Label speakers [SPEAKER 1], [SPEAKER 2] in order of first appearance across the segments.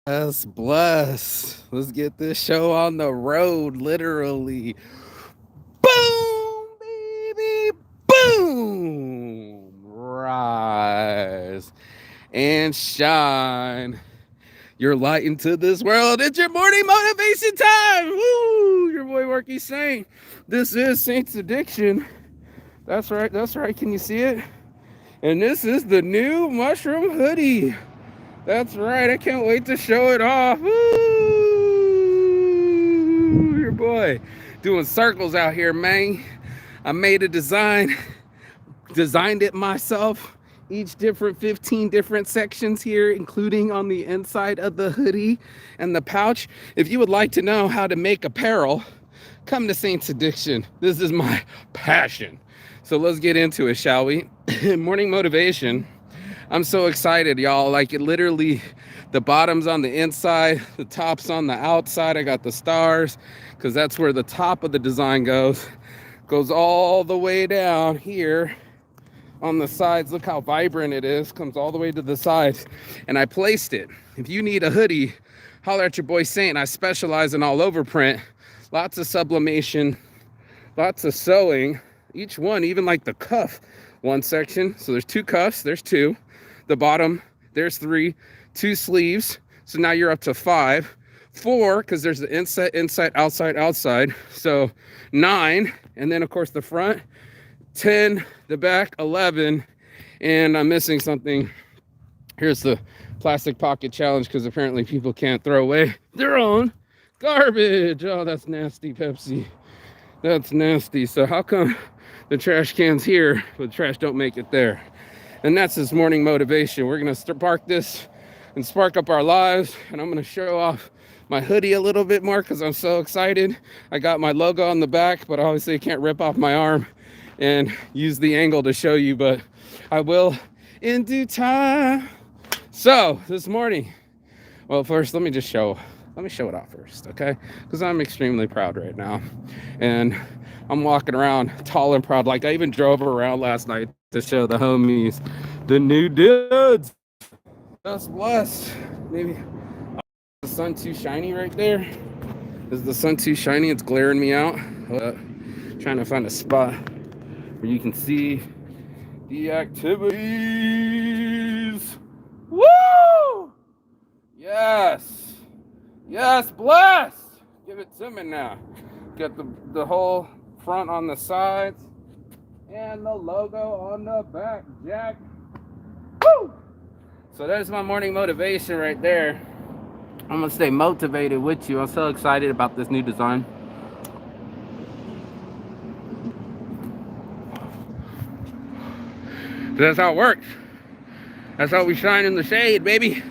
[SPEAKER 1] Yes, bless. Let's get this show on the road, literally. Boom, baby, boom. Rise and shine your light into this world. It's your morning motivation time. Woo! Your boy Worky Saint. This is Saint's Addiction. That's right, that's right. Can you see it? And this is the new mushroom hoodie. That's right. I can't wait to show it off. Woo! Your boy doing circles out here, man. I made a design, designed it myself. Each different 15 different sections here, including on the inside of the hoodie and the pouch. If you would like to know how to make apparel, come to Saints Addiction. This is my passion. So let's get into it, shall we? Morning motivation. I'm so excited, y'all. Like, it literally, the bottom's on the inside, the top's on the outside. I got the stars because that's where the top of the design goes all the way down here on the sides. Look how vibrant it is. Comes all the way to the sides. And I placed it. If you need a hoodie, holler at your boy Saint. I specialize in all over print. Lots of sublimation, lots of sewing. Each one, even like the cuff, one section. So there's two cuffs, there's two. The bottom, there's three. Two sleeves, so now you're up to five. Four, because there's the inside, outside. So 9, and then of course the front, 10, the back, 11, and I'm missing something. Here's the plastic pocket challenge, because apparently people can't throw away their own garbage. Oh, that's nasty, Pepsi. That's nasty. So how come the trash can's here, but the trash don't make it there? And that's this morning motivation. We're gonna spark this and spark up our lives. And I'm gonna show off my hoodie a little bit more because I'm so excited. I got my logo on the back, but obviously I can't rip off my arm and use the angle to show you, but I will in due time. So this morning, well, first let me show it off first, okay? Because I'm extremely proud right now. And I'm walking around tall and proud. Like, I even drove around last night to show the homies the new dudes. Just blessed. Maybe the sun too shiny right there. Is the sun too shiny? It's glaring me out. Trying to find a spot where you can see the activities. Woo! Yes. Yes, bless. Give it to me now. Got the whole front on the sides and the logo on the back, Jack. Woo! So there's my morning motivation right there. I'm gonna stay motivated with you. I'm so excited about this new design. That's how it works. That's how we shine in the shade, baby.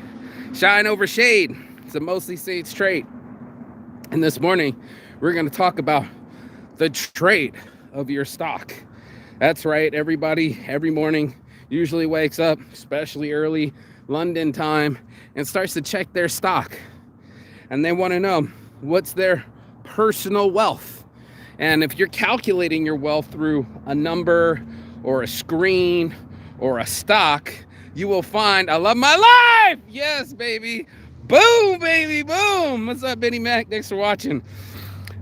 [SPEAKER 1] Shine over shade. It's a mostly Saints trait. And this morning, we're going to talk about the trait of your stock. That's right, everybody, every morning usually wakes up, especially early London time, and starts to check their stock. And they want to know what's their personal wealth. And if you're calculating your wealth through a number or a screen or a stock, you will find I love my life. Yes, baby. Boom, baby, boom. What's up, Benny Mac? Thanks for watching.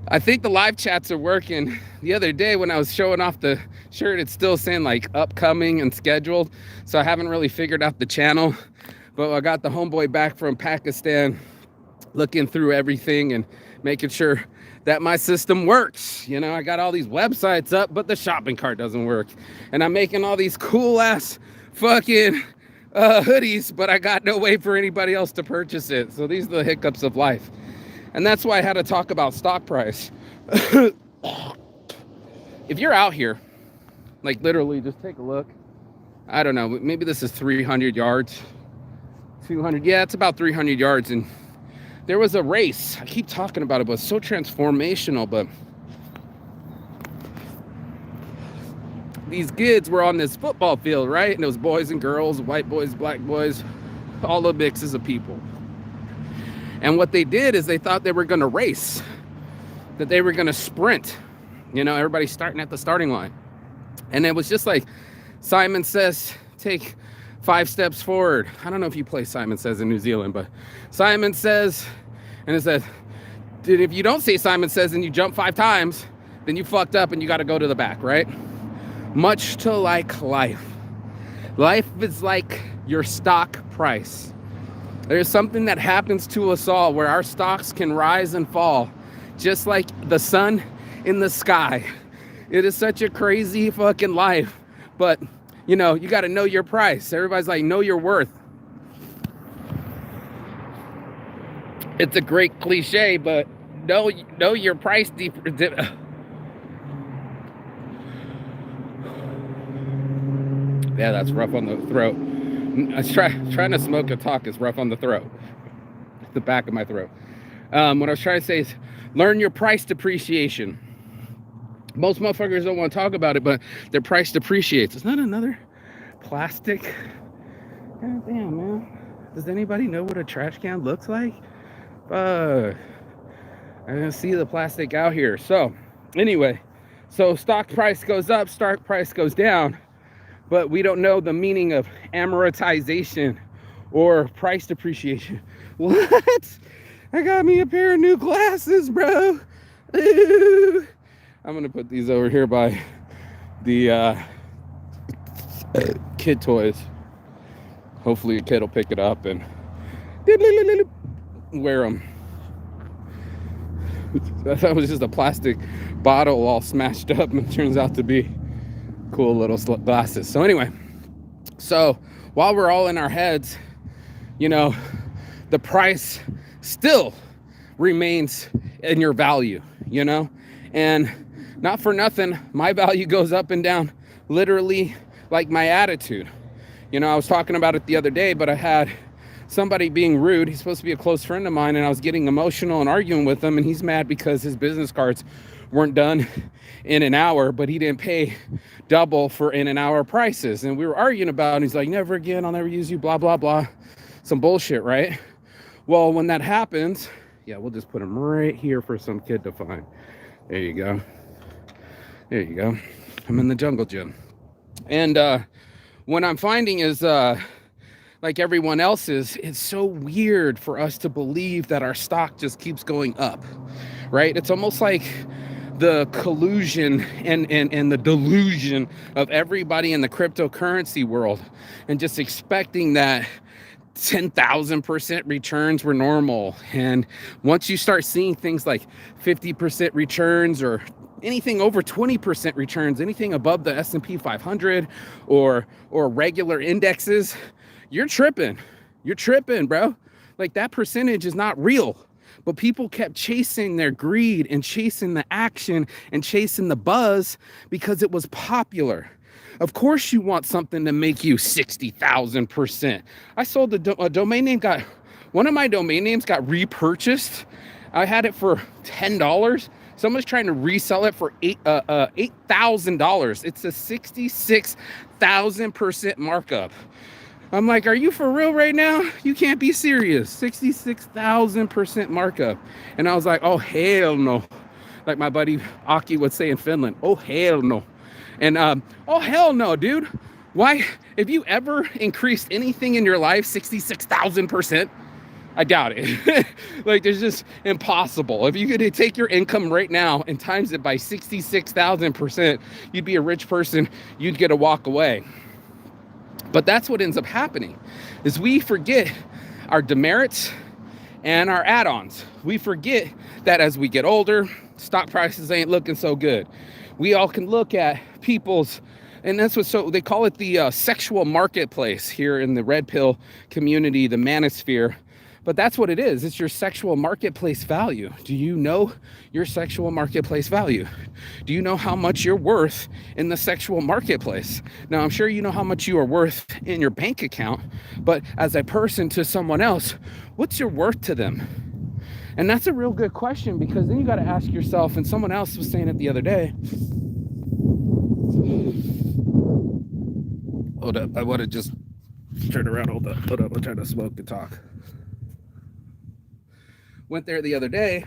[SPEAKER 1] I think the live chats are working. The other day when I was showing off the shirt, it's still saying like upcoming and scheduled. So I haven't really figured out the channel. But I got the homeboy back from Pakistan looking through everything and making sure that my system works. You know, I got all these websites up, but the shopping cart doesn't work. And I'm making all these cool ass fucking hoodies, but I got no way for anybody else to purchase it. So these are the hiccups of life. And that's why I had to talk about stock price. If you're out here, like literally just take a look. I don't know, maybe this is 300 yards, 200. Yeah, it's about 300 yards. And there was a race. I keep talking about it, but it's so transformational. But these kids were on this football field, right? And it was boys and girls, white boys, black boys, all the mixes of people. And what they did is they thought they were going to race, that they were going to sprint. You know, everybody's starting at the starting line. And it was just like Simon Says, take 5 steps forward. I don't know if you play Simon Says in New Zealand, but Simon Says, and it says, if you don't say Simon Says and you jump 5 times, then you fucked up and you got to go to the back, right? Much to like life. Life is like your stock price. There's something that happens to us all where our stocks can rise and fall, just like the sun in the sky. It is such a crazy fucking life. But, you know, you got to know your price. Everybody's like, know your worth. It's a great cliche, but know your price. Yeah, that's rough on the throat. Trying to smoke and talk is rough on the throat. The back of my throat. What I was trying to say is learn your price depreciation. Most motherfuckers don't want to talk about it, but their price depreciates. It's not another plastic. God damn, man. Does anybody know what a trash can looks like? I didn't see the plastic out here. So anyway, so stock price goes up, stock price goes down, but we don't know the meaning of amortization or price depreciation. What? I got me a pair of new glasses, bro. Ooh. I'm gonna put these over here by the kid toys. Hopefully a kid will pick it up and wear them. I thought it was just a plastic bottle all smashed up, and it turns out to be cool little glasses. So anyway, so while we're all in our heads, you know, the price still remains in your value, you know, and not for nothing, my value goes up and down literally like my attitude. You know, I was talking about it the other day, but I had somebody being rude. He's supposed to be a close friend of mine, and I was getting emotional and arguing with him, and he's mad because his business cards weren't done in an hour, but he didn't pay double for in an hour prices. And we were arguing about it, and he's like, never again, I'll never use you, blah, blah, blah. Some bullshit, right? Well, when that happens, yeah, we'll just put him right here for some kid to find. There you go. There you go. I'm in the jungle gym. And what I'm finding is, like everyone else's, it's so weird for us to believe that our stock just keeps going up, right? It's almost like the collusion and the delusion of everybody in the cryptocurrency world, and just expecting that 10,000% returns were normal. And once you start seeing things like 50% returns or anything over 20% returns, anything above the S&P 500 or regular indexes, you're tripping, bro. Like, that percentage is not real. But people kept chasing their greed and chasing the action and chasing the buzz because it was popular. Of course you want something to make you 60,000%. I sold a domain name, one of my domain names got repurchased. I had it for $10. Someone's trying to resell it for $8,000. It's a 66,000% markup. I'm like, are you for real right now? You can't be serious. 66,000% markup. And I was like, oh, hell no. Like my buddy Aki would say in Finland, oh, hell no. And, oh, hell no, dude. Why? If you ever increased anything in your life 66,000%, I doubt it. Like, there's just impossible. If you could take your income right now and times it by 66,000%, you'd be a rich person. You'd get a walk away. But that's what ends up happening, is we forget our demerits and our add-ons. We forget that as we get older, stock prices ain't looking so good. We all can look at people's, and that's what, so they call it the sexual marketplace here in the red pill community, the manosphere. But that's what it is. It's your sexual marketplace value. Do you know your sexual marketplace value? Do you know how much you're worth in the sexual marketplace? Now, I'm sure you know how much you are worth in your bank account, but as a person to someone else, what's your worth to them? And that's a real good question, because then you got to ask yourself, and someone else was saying it the other day. Hold up. I want to just turn around. Hold up. I'm trying to smoke and talk. Went there the other day,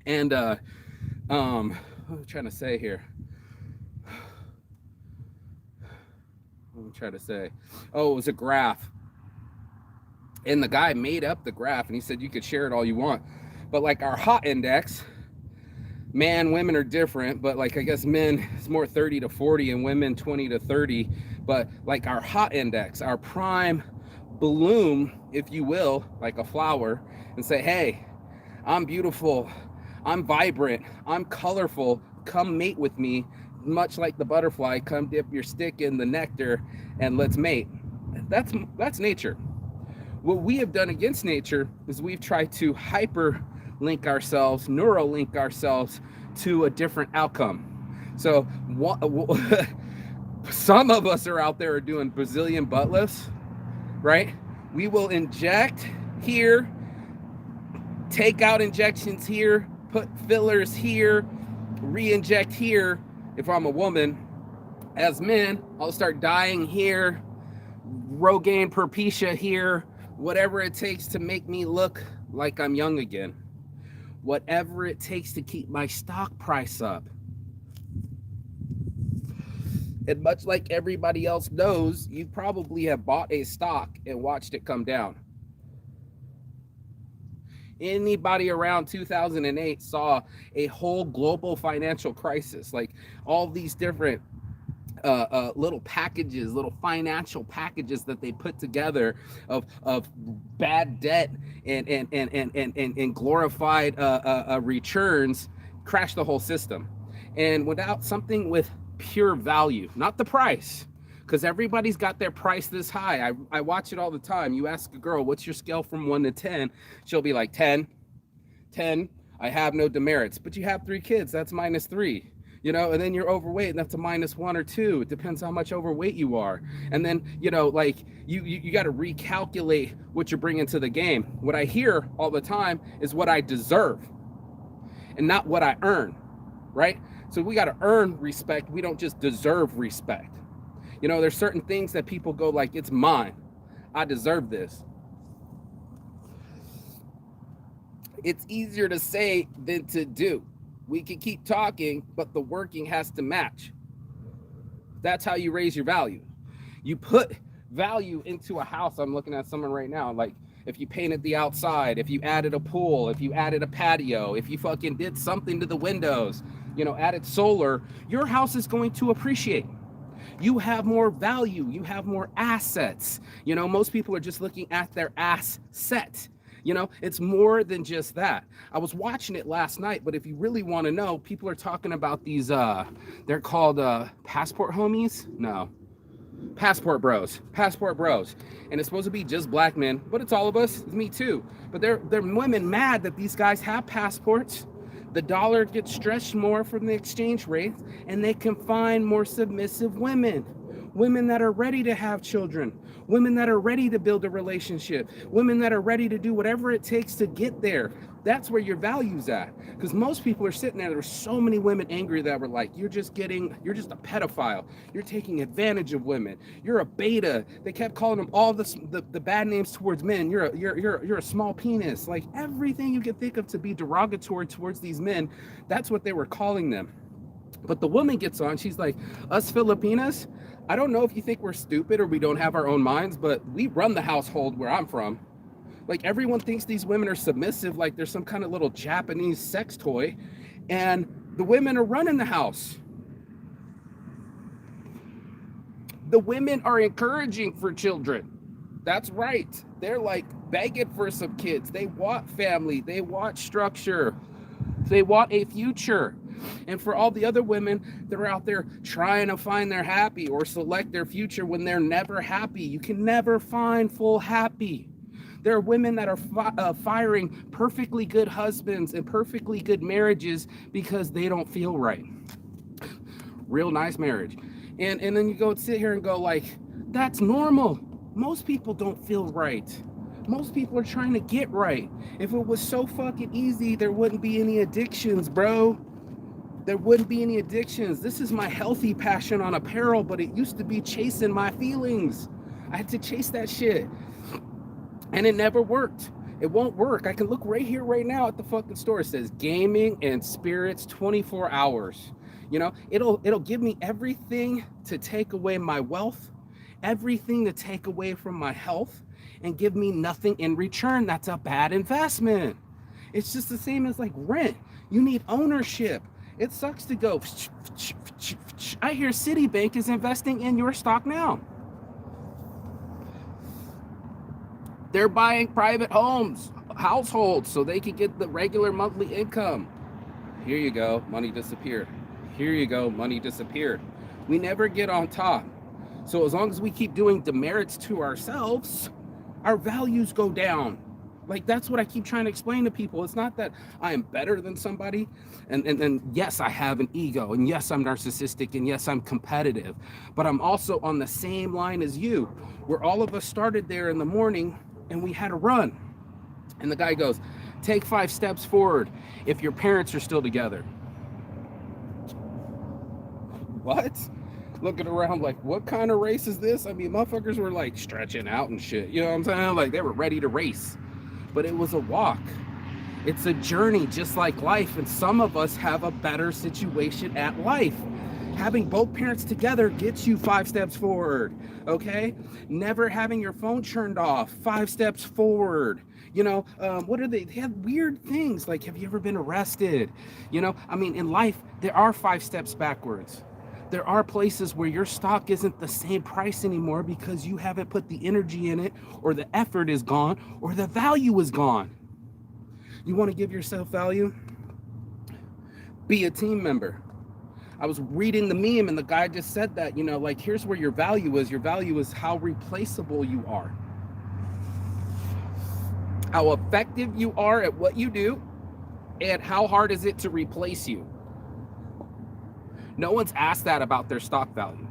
[SPEAKER 1] and what am I trying to say here? try to say? Oh, it was a graph. And the guy made up the graph and he said you could share it all you want. But like our hot index, man, women are different, but like I guess men is more 30 to 40 and women 20 to 30. But like our hot index, our prime bloom, if you will, like a flower, and say, hey, I'm beautiful, I'm vibrant, I'm colorful, come mate with me, much like the butterfly, come dip your stick in the nectar and let's mate. That's nature. What we have done against nature is we've tried to hyper link ourselves, neuro link ourselves to a different outcome. So some of us are out there are doing Brazilian butt lifts, right? We will inject here, take out injections here, put fillers here, re-inject here. If I'm a woman, as men, I'll start dyeing here, Rogaine Perpetia here, whatever it takes to make me look like I'm young again. Whatever it takes to keep my stock price up. And much like everybody else knows, you probably have bought a stock and watched it come down. Anybody around 2008 saw a whole global financial crisis, like all these different little packages, little financial packages that they put together of bad debt and glorified returns, crash the whole system. And without something with pure value, not the price, because everybody's got their price this high. I watch it all the time. You ask a girl, what's your scale from 1 to 10? She'll be like 10. I have no demerits, but you have 3 kids, that's -3. You know, and then you're overweight and that's a -1 or 2. It depends how much overweight you are. And then, you know, like you got to recalculate what you're bringing to the game. What I hear all the time is what I deserve and not what I earn, right? So we got to earn respect. We don't just deserve respect. You know, there's certain things that people go like, it's mine. I deserve this. It's easier to say than to do. We can keep talking, but the working has to match. That's how you raise your value. You put value into a house. I'm looking at someone right now, like if you painted the outside, if you added a pool, if you added a patio, if you fucking did something to the windows, you know, added solar, your house is going to appreciate. You have more value. You have more assets. You know, most people are just looking at their asset. You know, it's more than just that. I was watching it last night, but if you really want to know, people are talking about these, they're called passport homies? No. Passport bros. And it's supposed to be just black men, but it's all of us. It's me too. But they're women mad that these guys have passports. The dollar gets stretched more from the exchange rate, and they can find more submissive women. Women that are ready to have children, women that are ready to build a relationship, women that are ready to do whatever it takes to get there. That's where your value's at. Because most people are sitting there. There's so many women angry that were like, you're just a pedophile. You're taking advantage of women. You're a beta. They kept calling them all the bad names towards men. You're a small penis. Like everything you can think of to be derogatory towards these men, that's what they were calling them. But the woman gets on, she's like, us Filipinas, I don't know if you think we're stupid or we don't have our own minds, but we run the household where I'm from. Like everyone thinks these women are submissive, like there's some kind of little Japanese sex toy, and the women are running the house. The women are encouraging for children. That's right. They're like begging for some kids. They want family. They want structure. They want a future. And for all the other women that are out there trying to find their happy or select their future when they're never happy, you can never find full happy. There are women that are firing perfectly good husbands and perfectly good marriages because they don't feel right. Real nice marriage. And then you go sit here and go like, that's normal. Most people don't feel right. Most people are trying to get right. If it was so fucking easy, there wouldn't be any addictions, bro. There wouldn't be any addictions. This is my healthy passion on apparel, but it used to be chasing my feelings. I had to chase that shit. And it never worked. It won't work. I can look right here, right now at the fucking store. It says gaming and spirits 24 hours. You know, it'll give me everything to take away my wealth everything to take away from my health and give me nothing in return, that's a bad investment. It's just the same as like rent. You need ownership. It sucks to go. I hear Citibank is investing in your stock now. They're buying private homes, households, so they can get the regular monthly income. Here you go, money disappeared. Here you go, money disappeared. We never get on top. So as long as we keep doing demerits to ourselves, our values go down. Like, that's what I keep trying to explain to people. It's not that I am better than somebody. And yes, I have an ego. And yes, I'm narcissistic. And yes, I'm competitive. But I'm also on the same line as you, where all of us started there in the morning and we had a run. And the guy goes, take 5 steps forward if your parents are still together. What? Looking around like, what kind of race is this? I mean, motherfuckers were like stretching out and shit. You know what I'm saying? Like, they were ready to race. But it was a walk. It's a journey just like life. And some of us have a better situation at life. Having both parents together gets you 5 steps forward, okay? Never having your phone turned off, 5 steps forward. You know, what are they have weird things like, have you ever been arrested? You know, I mean, in life, there are 5 steps backwards. There are places where your stock isn't the same price anymore because you haven't put the energy in it, or the effort is gone, or the value is gone. You want to give yourself value? Be a team member. I was reading the meme and the guy just said that, you know, like, here's where your value is. Your value is how replaceable you are, how effective you are at what you do, and how hard is it to replace you. No one's asked that about their stock value.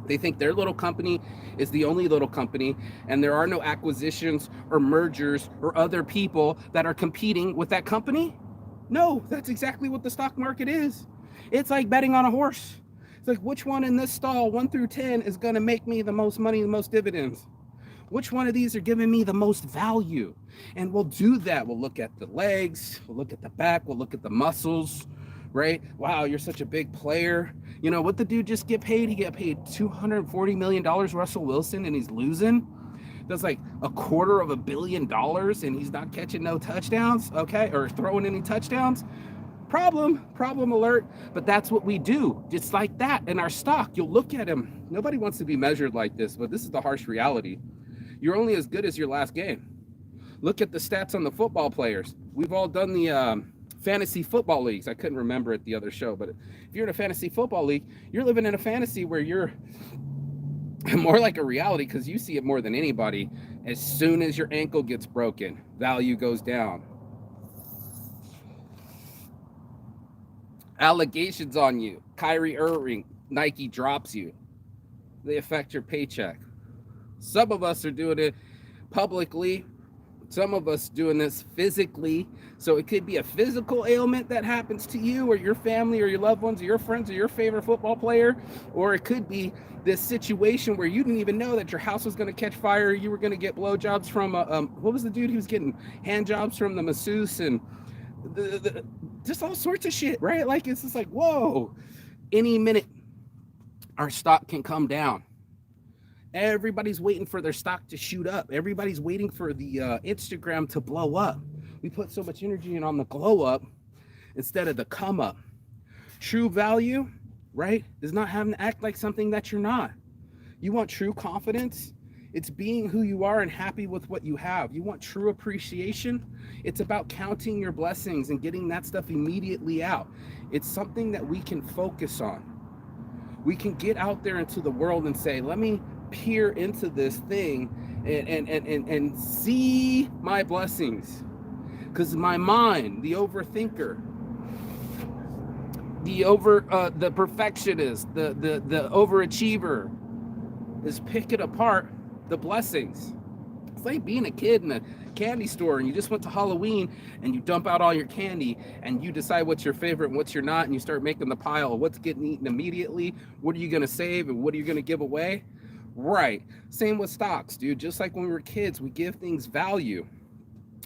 [SPEAKER 1] They think their little company is the only little company, and there are no acquisitions or mergers or other people that are competing with that company. No, that's exactly what the stock market is. It's like betting on a horse. It's like, which one in this stall, 1 through 10, is going to make me the most money, the most dividends? Which one of these are giving me the most value? And we'll do that. We'll look at the legs, we'll look at the back, we'll look at the muscles, right? Wow, you're such a big player. You know, what the dude just get paid? He get paid $240 million, Russell Wilson, and he's losing. That's like $250 million, and he's not catching no touchdowns, okay? Or throwing any touchdowns. Problem alert. But that's what we do. Just like that in our stock. You'll look at him. Nobody wants to be measured like this, but this is the harsh reality. You're only as good as your last game. Look at the stats on the football players. We've all done the fantasy football leagues. I couldn't remember it the other show, but if you're in a fantasy football league, you're living in a fantasy where you're more like a reality, because you see it more than anybody. As soon as your ankle gets broken, value goes down. Allegations on you. Kyrie Irving, Nike drops you. They affect your paycheck. Some of us are doing it publicly. Some of us doing this physically. So it could be a physical ailment that happens to you or your family or your loved ones or your friends or your favorite football player. Or it could be this situation where you didn't even know that your house was going to catch fire. You were going to get blowjobs from, what was the dude? He was getting hand jobs from the masseuse and just all sorts of shit, right? Like, it's just like, whoa, any minute our stock can come down. Everybody's waiting for their stock to shoot up. Everybody's waiting for the Instagram to blow up. We put so much energy in on the glow up instead of the come up. True value, right, is not having to act like something that you're not. You want true confidence? It's being who you are and happy with what you have. You want true appreciation? It's about counting your blessings and getting that stuff immediately out. It's something that we can focus on. We can get out there into the world and say, let me peer into this thing and see my blessings. Because my mind, the overthinker, the perfectionist, the overachiever, is picking apart the blessings. It's like being a kid in a candy store and you just went to Halloween and you dump out all your candy and you decide what's your favorite and what's your not, and you start making the pile of what's getting eaten immediately, what are you going to save and what are you going to give away. Right. Same with stocks, dude. Just like when we were kids, we give things value,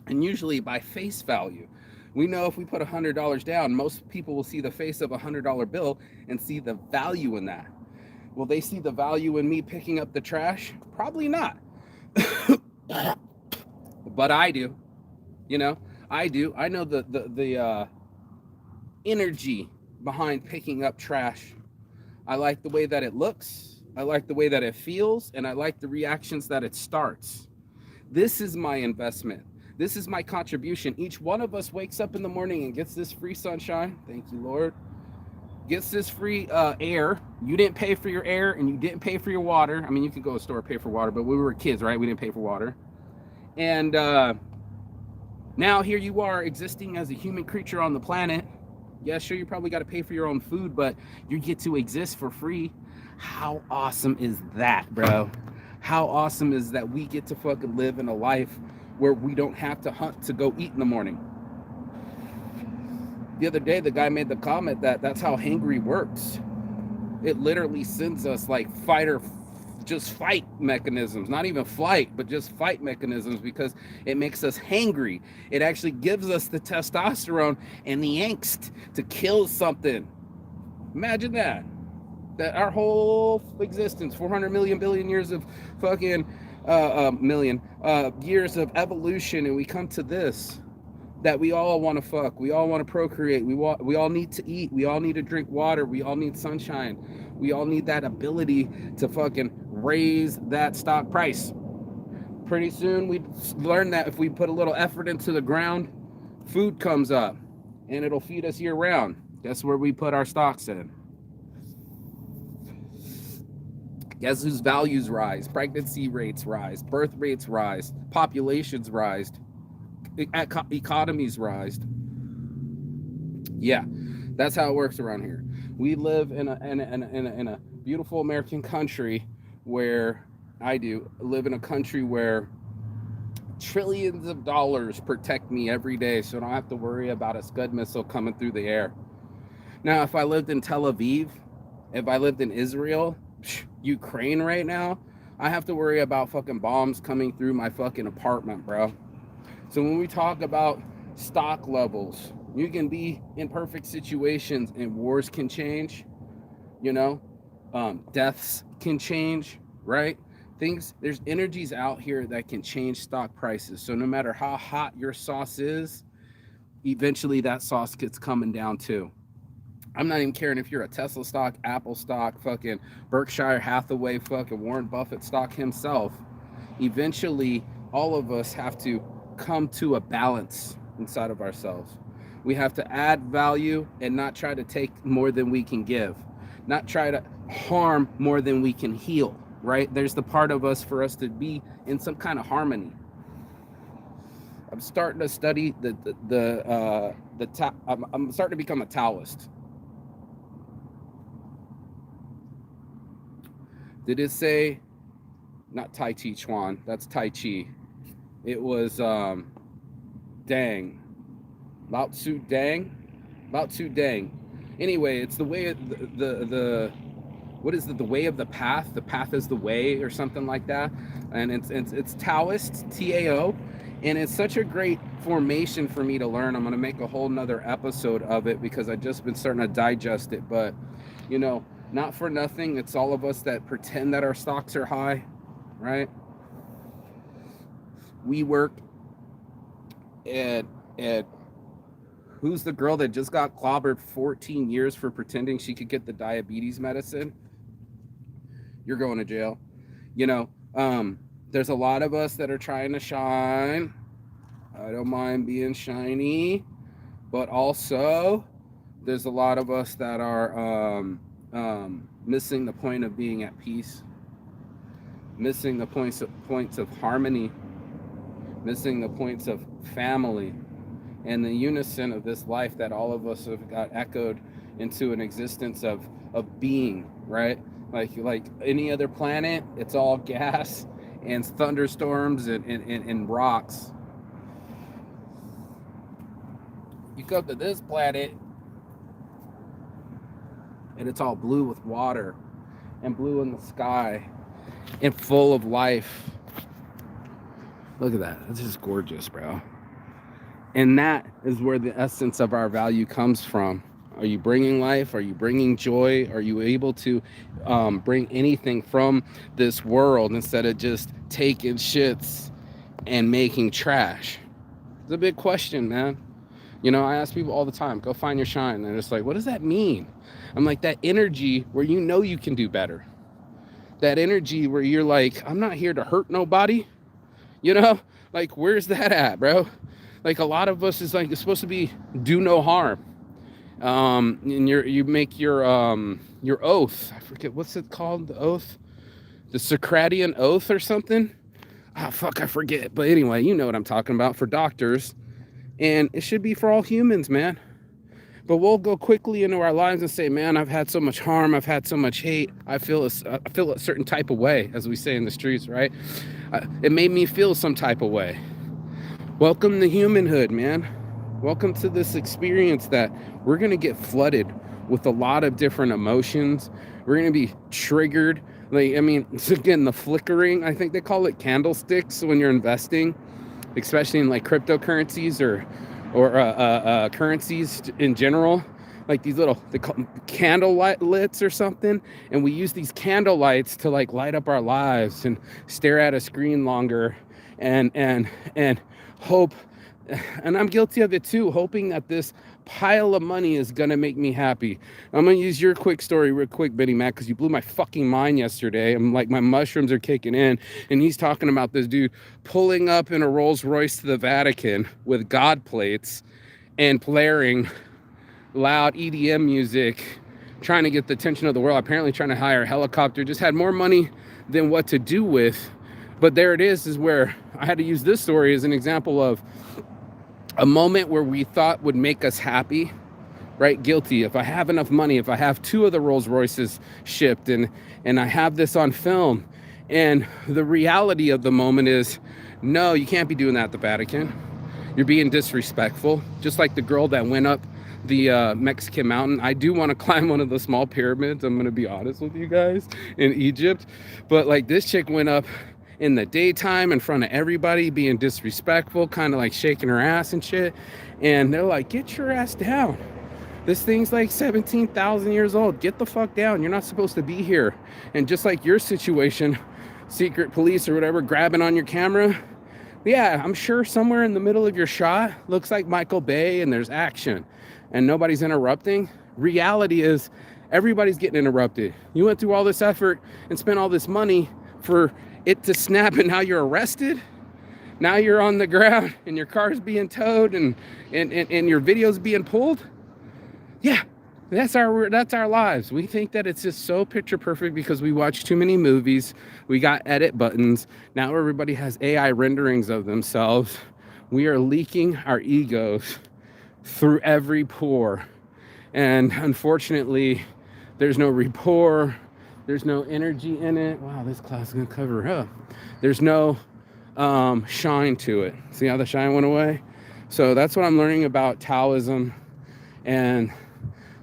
[SPEAKER 1] and usually by face value. We know if we put $100 down, most people will see the face of $100 bill and see the value in that. Will they see the value in me picking up the trash? Probably not. But I do. You know, I do. I know the energy behind picking up trash. I like the way that it looks. I like the way that it feels, and I like the reactions that it starts. This is my investment. This is my contribution. Each one of us wakes up in the morning and gets this free sunshine. Thank you, Lord. Gets this free air. You didn't pay for your air, and you didn't pay for your water. I mean, you could go to a store and pay for water, but we were kids, right? We didn't pay for water. And now here you are existing as a human creature on the planet. Yeah, sure, you probably got to pay for your own food, but you get to exist for free. How awesome is that, bro? How awesome is that we get to fucking live in a life where we don't have to hunt to go eat in the morning? The other day, the guy made the comment that that's how hangry works. It literally sends us like just fight mechanisms, not even flight, but just fight mechanisms, because it makes us hangry. It actually gives us the testosterone and the angst to kill something. Imagine that our whole existence, 400 million billion years of fucking years of evolution, and we come to this, that we all want to fuck, we all want to procreate, we all need to eat, we all need to drink water, we all need sunshine, we all need that ability to fucking raise that stock price. Pretty soon we learn that if we put a little effort into the ground, food comes up and it'll feed us year round. Guess where we put our stocks in? Guess whose values rise? Pregnancy rates rise, birth rates rise, populations rise, economies rise. Yeah, that's how it works around here. We live in a beautiful American country where live in a country where trillions of dollars protect me every day, so I don't have to worry about a Scud missile coming through the air. Now, if I lived in Tel Aviv, if I lived in Israel, Ukraine right now, I have to worry about fucking bombs coming through my fucking apartment, bro. So when we talk about stock levels, you can be in perfect situations and wars can change, you know, deaths can change, right? There's energies out here that can change stock prices. So no matter how hot your sauce is, eventually that sauce gets coming down too. I'm not even caring if you're a Tesla stock, Apple stock, fucking Berkshire Hathaway, fucking Warren Buffett stock himself. Eventually, all of us have to come to a balance inside of ourselves. We have to add value and not try to take more than we can give, not try to harm more than we can heal, right? There's the part of us for us to be in some kind of harmony. I'm starting to study I'm starting to become a Taoist. Did it say, not Tai Chi Chuan, that's Tai Chi. It was, Lao Tzu Dang. Anyway, it's the way of what is it? The way of the path. The path is the way, or something like that. And it's Taoist, Tao, and it's such a great formation for me to learn. I'm gonna make a whole nother episode of it because I've just been starting to digest it. But you know, not for nothing, it's all of us that pretend that our stocks are high, right? We work at who's the girl that just got clobbered 14 years for pretending she could get the diabetes medicine? You're going to jail. You know, there's a lot of us that are trying to shine. I don't mind being shiny, but also there's a lot of us that are missing the point of being at peace, missing the points of harmony, missing the points of family, and the unison of this life that all of us have got echoed into an existence of being, right? Like any other planet, it's all gas and thunderstorms and rocks. You come to this planet and it's all blue with water and blue in the sky and full of life. Look at that. It's just gorgeous, bro. And that is where the essence of our value comes from. Are you bringing life? Are you bringing joy? Are you able to bring anything from this world instead of just taking shits and making trash? It's a big question, man. You know, I ask people all the time, go find your shine. And they're just like, what does that mean? I'm like, that energy where you know you can do better. That energy where you're like, I'm not here to hurt nobody. You know, like, where's that at, bro? Like, a lot of us is like, it's supposed to be do no harm. And you make your oath. I forget, what's it called? The oath? The Socratic oath or something? Ah, fuck, I forget. But anyway, you know what I'm talking about for doctors. And it should be for all humans, man. But we'll go quickly into our lives and say, man, I've had so much harm. I've had so much hate. I feel a certain type of way, as we say in the streets, right? It made me feel some type of way. Welcome to humanhood, man. Welcome to this experience that we're going to get flooded with a lot of different emotions. We're going to be triggered. Like, I mean, again, the flickering, I think they call it candlesticks when you're investing, especially in like cryptocurrencies or currencies in general, like these little, they call them candle lits or something. And we use these candle lights to like light up our lives and stare at a screen longer and hope. And I'm guilty of it too, hoping that this pile of money is gonna make me happy. I'm gonna use your quick story real quick, Benny Mac, because you blew my fucking mind yesterday. I'm like, my mushrooms are kicking in, and he's talking about this dude pulling up in a Rolls Royce to the Vatican with God plates and blaring loud EDM music, trying to get the attention of the world, apparently trying to hire a helicopter, just had more money than what to do with. But there it is where I had to use this story as an example of a moment where we thought would make us happy, right? Guilty. If I have enough money, if I have 2 of the Rolls Royces shipped and I have this on film, and the reality of the moment is, no, you can't be doing that at the Vatican. You're being disrespectful. Just like the girl that went up the Mexican mountain. I do want to climb one of the small pyramids, I'm going to be honest with you guys, in Egypt. But like, this chick went up in the daytime in front of everybody, being disrespectful, kind of like shaking her ass and shit. And they're like, get your ass down. This thing's like 17,000 years old. Get the fuck down. You're not supposed to be here. And just like your situation, secret police or whatever, grabbing on your camera. Yeah, I'm sure somewhere in the middle of your shot looks like Michael Bay and there's action and nobody's interrupting. Reality is everybody's getting interrupted. You went through all this effort and spent all this money for it to snap, and now you're arrested. Now you're on the ground and your car's being towed and your video's being pulled. Yeah, that's our lives. We think that it's just so picture perfect because we watch too many movies. We got edit buttons. Now everybody has AI renderings of themselves. We are leaking our egos through every pore. And unfortunately, there's no rapport. There's no energy in it. Wow, this cloud's gonna cover up. There's no shine to it. See how the shine went away? So that's what I'm learning about Taoism and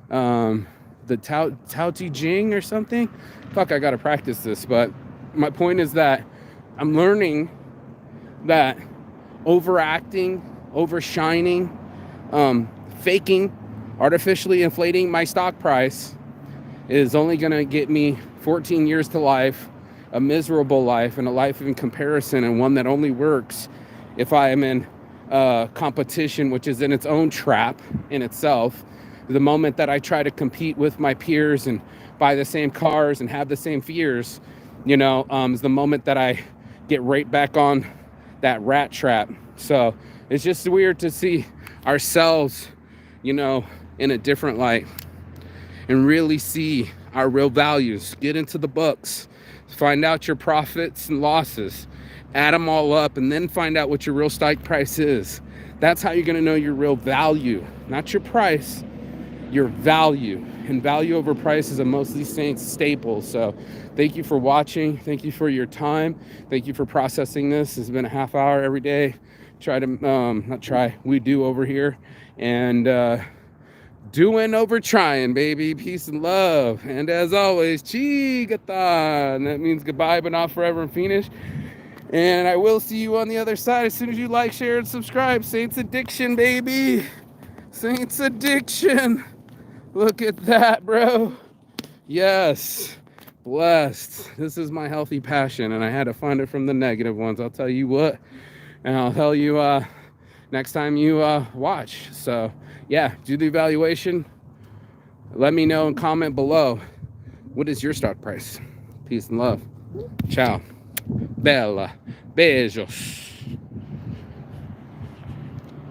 [SPEAKER 1] the Tao Te Ching or something. Fuck, I gotta practice this. But my point is that I'm learning that overacting, overshining, faking, artificially inflating my stock price is only gonna get me 14 years to life, a miserable life, and a life in comparison, and one that only works if I am in competition, which is in its own trap in itself. The moment that I try to compete with my peers and buy the same cars and have the same fears, is the moment that I get right back on that rat trap. So it's just weird to see ourselves, in a different light and really see our real values. Get into the books, find out your profits and losses, add them all up, and then find out what your real strike price is. That's how you're going to know your real value, not your price, your value. And value over price is a most of these things staple. So thank you for watching. Thank you for your time. Thank you for processing this. It's been a half hour every day. We do over here. And doing over trying, baby. Peace and love. And as always, Chigatan. That means goodbye, but not forever and finish. And I will see you on the other side as soon as you like, share, and subscribe. Saints Addiction, baby. Saints Addiction. Look at that, bro. Yes. Blessed. This is my healthy passion, and I had to find it from the negative ones. I'll tell you what, and I'll tell you next time you watch. So yeah, do the evaluation. Let me know and comment below. What is your start price? Peace and love. Ciao. Bella. Beijos.